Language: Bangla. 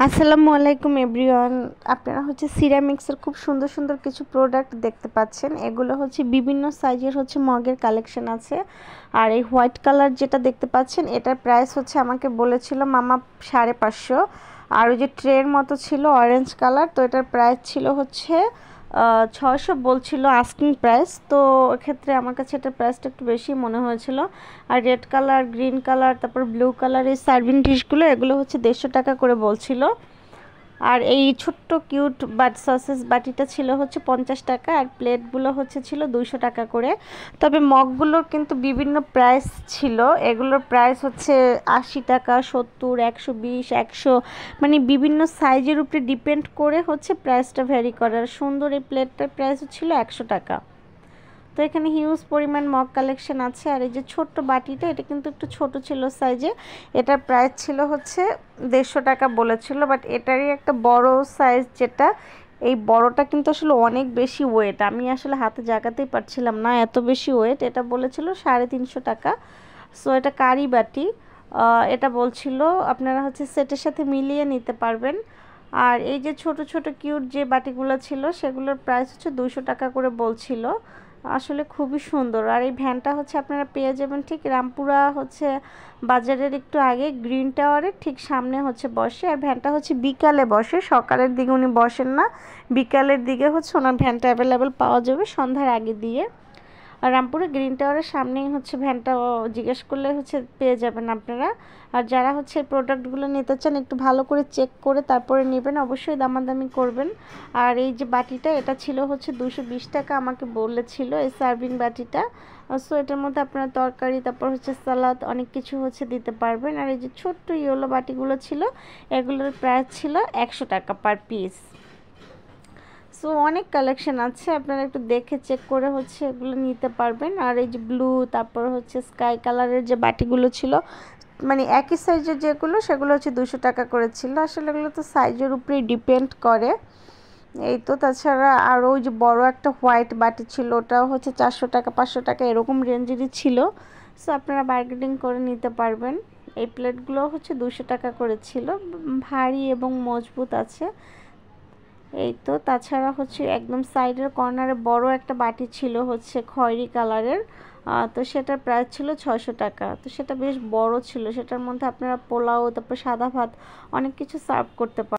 আসসালামু আলাইকুম এভরিওয়ান। আপনারা হচ্ছে সিরামিক্সের খুব সুন্দর সুন্দর কিছু প্রোডাক্ট দেখতে পাচ্ছেন। এগুলো হচ্ছে বিভিন্ন সাইজের হচ্ছে মগের কালেকশন আছে। আর এই হোয়াইট কালার যেটা দেখতে পাচ্ছেন এটার প্রাইস হচ্ছে আমাকে বলেছিল মামা 550। আর ওই যে ট্রের মতো ছিল অরেঞ্জ কালার, তো এটার প্রাইস ছিল হচ্ছে 600 বলছিল আস্কিং প্রাইস। তো এক্ষেত্রে আমার কাছে এটার প্রাইসটা একটু বেশি মনে হয়েছিল। আর রেড কালার, গ্রিন কালার, তারপর ব্লু কালার এই সার্ভিং ডিশগুলো এগুলো হচ্ছে 150 টাকা করে বলছিল। আর এই ছোট্ট কিউট বাট সসেস বাটিটা ছিল হচ্ছে 50 টাকা, আর প্লেটগুলো হচ্ছে ছিল 200 টাকা করে। তবে মগগুলোর কিন্তু বিভিন্ন প্রাইস ছিল। এগুলোর প্রাইস হচ্ছে 80 টাকা, 70, 120, 100, মানে বিভিন্ন সাইজের উপরে ডিপেন্ড করে হচ্ছে প্রাইসটা ভ্যারি করে। আর সুন্দর এই প্লেটটার প্রাইস ছিল 100 টাকা। তো এখানে হিউজ পরিমাণ মগ কালেকশন আছে। আর এই যে ছোট্ট বাটিটা, এটা কিন্তু একটু ছোট ছিল সাইজে। এটার প্রাইস ছিল হচ্ছে 150 টাকা বলেছিল, বাট এটারই একটা বড় সাইজ যেটা, এই বড়টা কিন্তু আসলে অনেক বেশি ওয়েট, আমি আসলে হাতে জাগাতেই পারছিলাম না, এত বেশি ওয়েট। এটা বলেছিল 350 টাকা। সো এটা কারি বাটি। এটা বলছিল আপনারা হচ্ছে সেটের সাথে মিলিয়ে নিতে পারবেন। আর এই যে ছোট ছোট কিউট যে বাটিগুলো ছিল সেগুলোর প্রাইস হচ্ছে 200 টাকা করে বলছিল। আসলে খুবই সুন্দর। আর এই ভ্যানটা হচ্ছে আপনারা পেয়ে যাবেন ঠিক রামপুরা হচ্ছে বাজারের একটু আগে গ্রিন টাওয়ারের ঠিক সামনে হচ্ছে বসে। আর ভ্যানটা হচ্ছে বিকালে বসে, সকালের দিকে উনি বসেন না, বিকালের দিকে হচ্ছে ওনার ভ্যানটা অ্যাভেলেবেল পাওয়া যাবে সন্ধ্যার আগে দিয়ে। আর রামপুরে গ্রিন টাওয়ারের সামনেই হচ্ছে ভ্যানটা, জিজ্ঞেস করলে হচ্ছে পেয়ে যাবেন আপনারা। আর যারা হচ্ছে প্রোডাক্টগুলো নিতে চান একটু ভালো করে চেক করে তারপরে নেবেন, অবশ্যই দামাদামি করবেন। আর এই যে বাটিটা, এটা ছিল হচ্ছে 220 টাকা আমাকে বলেছিল এই সার্ভিং বাটিটা। সো এটার মধ্যে আপনারা তরকারি, তারপর হচ্ছে সালাদ, অনেক কিছু হচ্ছে দিতে পারবেন। আর এই যে ছোট্ট ইয়েলো বাটিগুলো ছিল এগুলোর প্রাইস ছিল 100 টাকা পার পিস। সো অনেক কালেকশন আছে, আপনারা একটু দেখে চেক করে হচ্ছে এগুলো নিতে পারবেন। আর এই যে ব্লু, তারপর হচ্ছে স্কাই কালারের যে বাটিগুলো ছিল, মানে একই সাইজের যেগুলো সেগুলো হচ্ছে 200 টাকা করে ছিল। আসলে এগুলো তো সাইজের উপরেই ডিপেন্ড করে। এই তো, তাছাড়া আরও ওই যে বড় একটা হোয়াইট বাটি ছিল, ওটাও হচ্ছে 400 টাকা, 500 টাকা এরকম রেঞ্জেরই ছিল। সো আপনারা বার্গেনিং করে নিতে পারবেন। এই প্লেটগুলো হচ্ছে 200 টাকা করে ছিল, ভারী এবং মজবুত আছে। এই তো, তাছাড়া হচ্ছে একদম সাইডের কর্নারে বড় একটা বাটি ছিল হচ্ছে খয়েরি কালারের। তো সেটার প্রাইস ছিল 600 টাকা। তো সেটা বেশ বড় ছিল, সেটার মধ্যে আপনারা পোলাও, তারপর সাদা ভাত, অনেক কিছু সার্ভ করতে পারেন।